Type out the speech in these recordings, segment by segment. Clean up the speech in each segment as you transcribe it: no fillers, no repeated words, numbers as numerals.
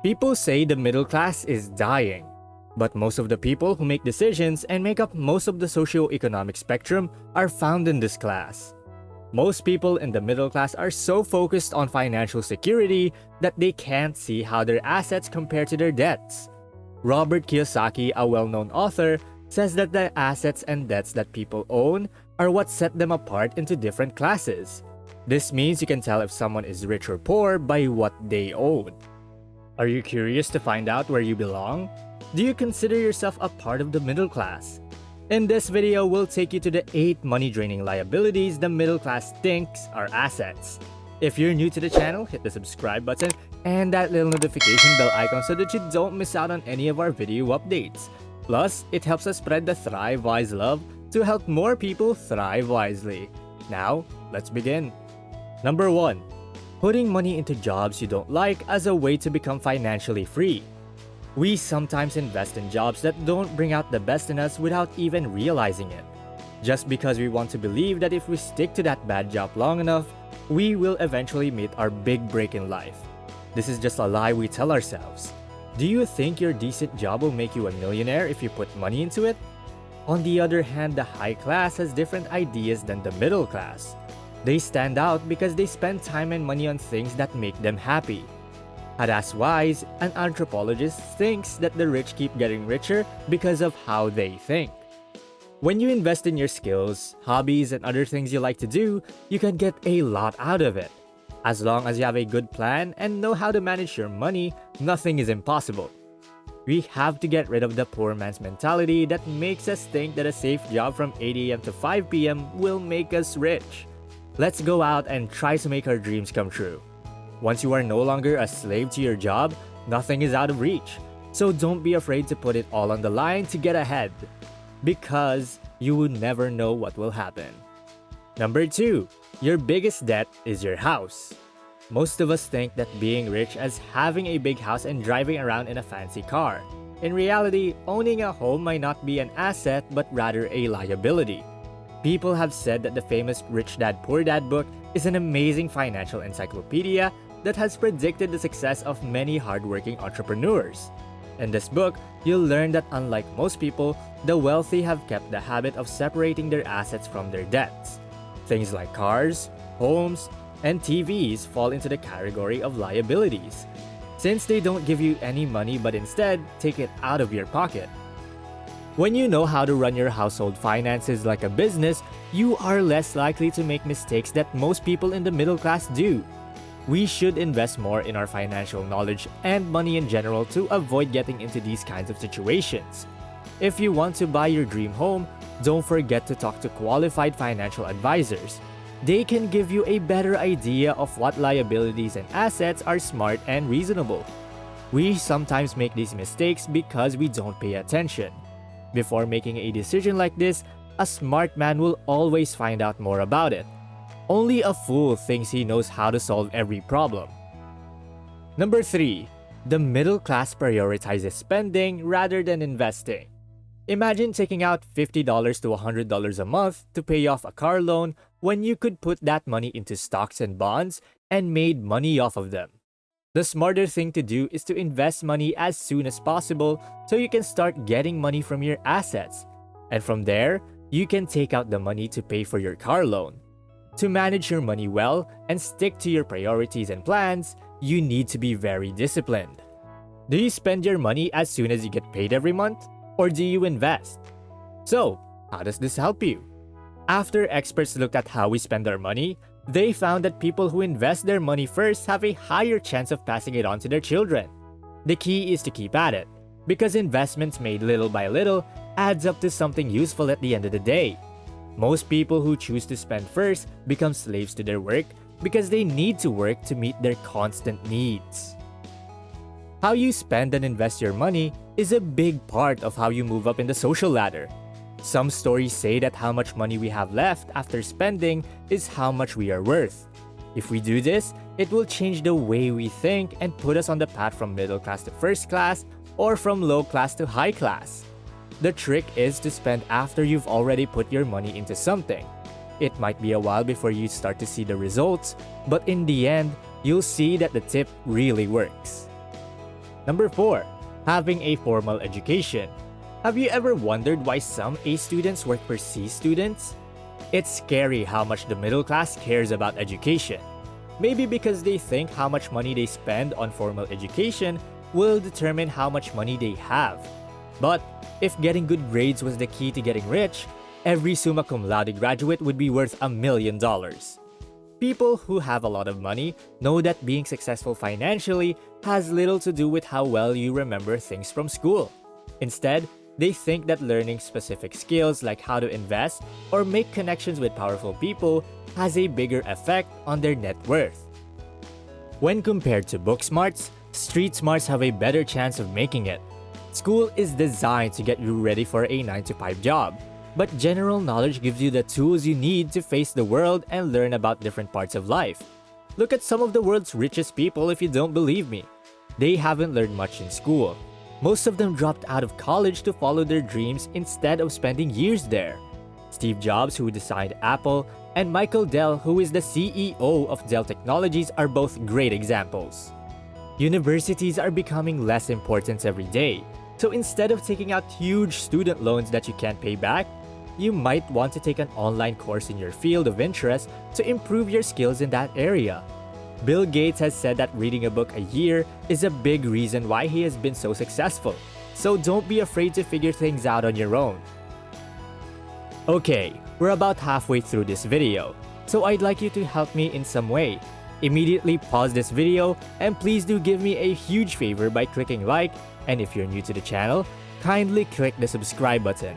People say the middle class is dying, but most of the people who make decisions and make up most of the socio-economic spectrum are found in this class. Most people in the middle class are so focused on financial security that they can't see how their assets compare to their debts. Robert Kiyosaki, a well-known author, says that the assets and debts that people own are what set them apart into different classes. This means you can tell if someone is rich or poor by what they own. Are you curious to find out where you belong? Do you consider yourself a part of the middle class? In this video, we'll take you to the 8 money-draining liabilities the middle class thinks are assets. If you're new to the channel, hit the subscribe button and that little notification bell icon so that you don't miss out on any of our video updates. Plus, it helps us spread the Thrive Wise love to help more people thrive wisely. Now, let's begin. Number 1. Putting money into jobs you don't like as a way to become financially free. We sometimes invest in jobs that don't bring out the best in us without even realizing it. Just because we want to believe that if we stick to that bad job long enough, we will eventually meet our big break in life. This is just a lie we tell ourselves. Do you think your decent job will make you a millionaire if you put money into it? On the other hand, the high class has different ideas than the middle class. They stand out because they spend time and money on things that make them happy. Hadas Wise, an anthropologist, thinks that the rich keep getting richer because of how they think. When you invest in your skills, hobbies, and other things you like to do, you can get a lot out of it. As long as you have a good plan and know how to manage your money, nothing is impossible. We have to get rid of the poor man's mentality that makes us think that a safe job from 8 AM to 5 PM will make us rich. Let's go out and try to make our dreams come true. Once you are no longer a slave to your job, nothing is out of reach. So don't be afraid to put it all on the line to get ahead, because you would never know what will happen. Number 2. Your biggest debt is your house. Most of us think that being rich is having a big house and driving around in a fancy car. In reality, owning a home might not be an asset but rather a liability. People have said that the famous Rich Dad Poor Dad book is an amazing financial encyclopedia that has predicted the success of many hardworking entrepreneurs. In this book, you'll learn that unlike most people, the wealthy have kept the habit of separating their assets from their debts. Things like cars, homes, and TVs fall into the category of liabilities, since they don't give you any money but instead take it out of your pocket. When you know how to run your household finances like a business, you are less likely to make mistakes that most people in the middle class do. We should invest more in our financial knowledge and money in general to avoid getting into these kinds of situations. If you want to buy your dream home, don't forget to talk to qualified financial advisors. They can give you a better idea of what liabilities and assets are smart and reasonable. We sometimes make these mistakes because we don't pay attention. Before making a decision like this, a smart man will always find out more about it. Only a fool thinks he knows how to solve every problem. Number 3. The middle class prioritizes spending rather than investing. Imagine taking out $50 to $100 a month to pay off a car loan when you could put that money into stocks and bonds and made money off of them. The smarter thing to do is to invest money as soon as possible so you can start getting money from your assets. And from there, you can take out the money to pay for your car loan. To manage your money well and stick to your priorities and plans, you need to be very disciplined. Do you spend your money as soon as you get paid every month? Or do you invest? So, how does this help you? After experts looked at how we spend our money, they found that people who invest their money first have a higher chance of passing it on to their children. The key is to keep at it, because investments made little by little adds up to something useful at the end of the day. Most people who choose to spend first become slaves to their work because they need to work to meet their constant needs. How you spend and invest your money is a big part of how you move up in the social ladder. Some stories say that how much money we have left after spending is how much we are worth. If we do this, it will change the way we think and put us on the path from middle class to first class or from low class to high class. The trick is to spend after you've already put your money into something. It might be a while before you start to see the results, but in the end, you'll see that the tip really works. Number 4. Having a formal education. Have you ever wondered why some A students work for C students? It's scary how much the middle class cares about education. Maybe because they think how much money they spend on formal education will determine how much money they have. But if getting good grades was the key to getting rich, every summa cum laude graduate would be worth $1 million. People who have a lot of money know that being successful financially has little to do with how well you remember things from school. Instead, they think that learning specific skills like how to invest or make connections with powerful people has a bigger effect on their net worth. When compared to book smarts, street smarts have a better chance of making it. School is designed to get you ready for a 9-to-5 job, but general knowledge gives you the tools you need to face the world and learn about different parts of life. Look at some of the world's richest people if you don't believe me. They haven't learned much in school. Most of them dropped out of college to follow their dreams instead of spending years there. Steve Jobs, who designed Apple, and Michael Dell, who is the CEO of Dell Technologies, are both great examples. Universities are becoming less important every day, so instead of taking out huge student loans that you can't pay back, you might want to take an online course in your field of interest to improve your skills in that area. Bill Gates has said that reading a book a year is a big reason why he has been so successful, so don't be afraid to figure things out on your own. Okay, we're about halfway through this video, so I'd like you to help me in some way. Immediately pause this video and please do give me a huge favor by clicking like, and if you're new to the channel, kindly click the subscribe button.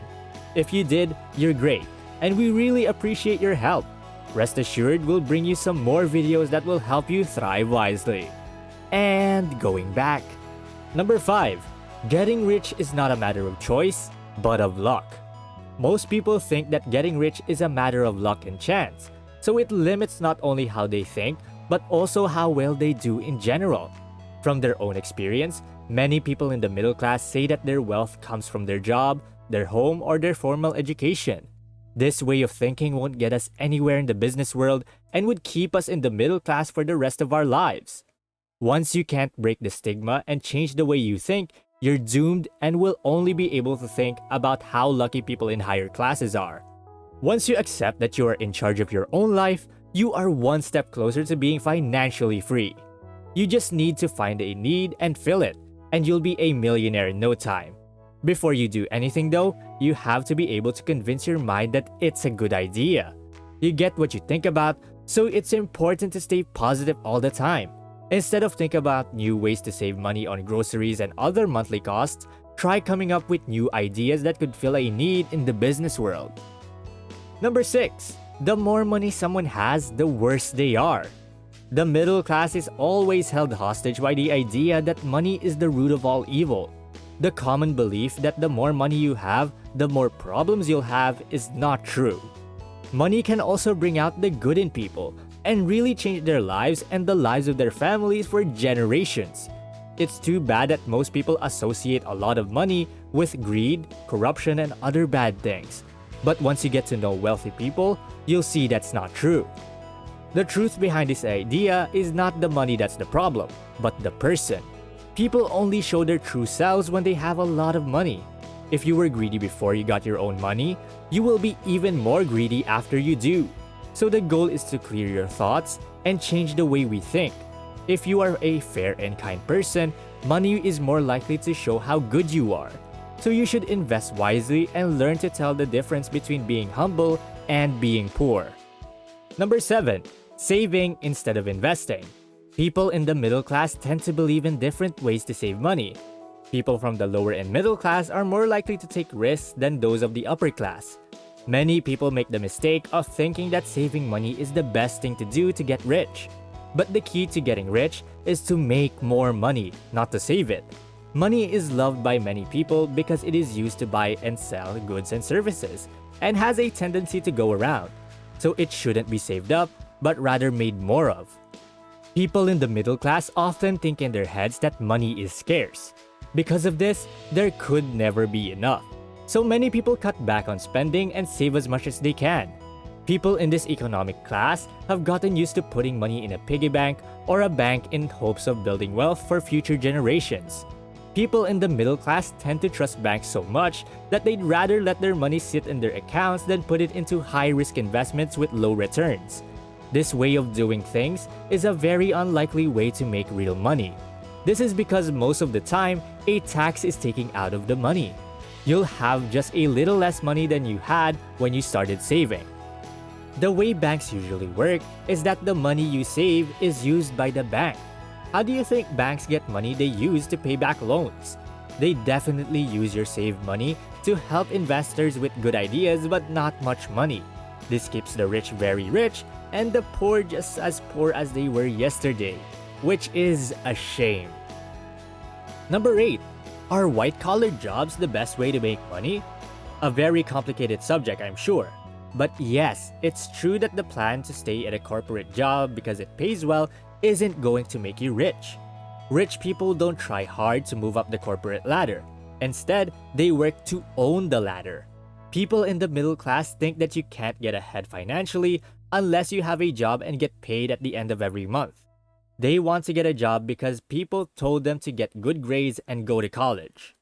If you did, you're great, and we really appreciate your help. Rest assured, we'll bring you some more videos that will help you thrive wisely. And going back. Number 5. Getting rich is not a matter of choice, but of luck. Most people think that getting rich is a matter of luck and chance, so it limits not only how they think, but also how well they do in general. From their own experience, many people in the middle class say that their wealth comes from their job, their home, or their formal education. This way of thinking won't get us anywhere in the business world and would keep us in the middle class for the rest of our lives. Once you can't break the stigma and change the way you think, you're doomed and will only be able to think about how lucky people in higher classes are. Once you accept that you are in charge of your own life, you are one step closer to being financially free. You just need to find a need and fill it, and you'll be a millionaire in no time. Before you do anything though, you have to be able to convince your mind that it's a good idea. You get what you think about, so it's important to stay positive all the time. Instead of think about new ways to save money on groceries and other monthly costs, try coming up with new ideas that could fill a need in the business world. Number 6. The more money someone has, the worse they are. The middle class is always held hostage by the idea that money is the root of all evil. The common belief that the more money you have, the more problems you'll have is not true. Money can also bring out the good in people and really change their lives and the lives of their families for generations. It's too bad that most people associate a lot of money with greed, corruption, and other bad things. But once you get to know wealthy people, you'll see that's not true. The truth behind this idea is not the money that's the problem, but the person. People only show their true selves when they have a lot of money. If you were greedy before you got your own money, you will be even more greedy after you do. So the goal is to clear your thoughts and change the way we think. If you are a fair and kind person, money is more likely to show how good you are. So you should invest wisely and learn to tell the difference between being humble and being poor. Number 7. Saving instead of investing. People in the middle class tend to believe in different ways to save money. People from the lower and middle class are more likely to take risks than those of the upper class. Many people make the mistake of thinking that saving money is the best thing to do to get rich. But the key to getting rich is to make more money, not to save it. Money is loved by many people because it is used to buy and sell goods and services, and has a tendency to go around. So it shouldn't be saved up, but rather made more of. People in the middle class often think in their heads that money is scarce. Because of this, there could never be enough. So many people cut back on spending and save as much as they can. People in this economic class have gotten used to putting money in a piggy bank or a bank in hopes of building wealth for future generations. People in the middle class tend to trust banks so much that they'd rather let their money sit in their accounts than put it into high-risk investments with low returns. This way of doing things is a very unlikely way to make real money. This is because most of the time, a tax is taken out of the money. You'll have just a little less money than you had when you started saving. The way banks usually work is that the money you save is used by the bank. How do you think banks get money they use to pay back loans? They definitely use your saved money to help investors with good ideas but not much money. This keeps the rich very rich and the poor just as poor as they were yesterday, which is a shame. Number 8. Are white-collar jobs the best way to make money? A very complicated subject, I'm sure. But yes, it's true that the plan to stay at a corporate job because it pays well isn't going to make you rich. Rich people don't try hard to move up the corporate ladder. Instead, they work to own the ladder. People in the middle class think that you can't get ahead financially unless you have a job and get paid at the end of every month. They want to get a job because people told them to get good grades and go to college.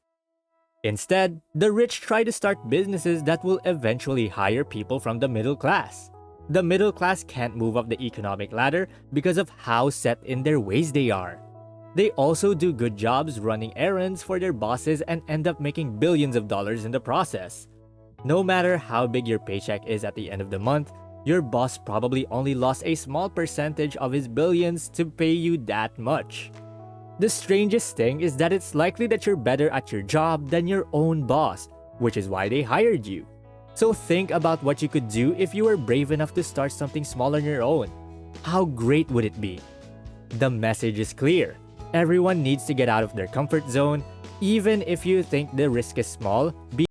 Instead, the rich try to start businesses that will eventually hire people from the middle class. The middle class can't move up the economic ladder because of how set in their ways they are. They also do good jobs running errands for their bosses and end up making billions of dollars in the process. No matter how big your paycheck is at the end of the month, your boss probably only lost a small percentage of his billions to pay you that much. The strangest thing is that it's likely that you're better at your job than your own boss, which is why they hired you. So think about what you could do if you were brave enough to start something small on your own. How great would it be? The message is clear. Everyone needs to get out of their comfort zone. Even if you think the risk is small, be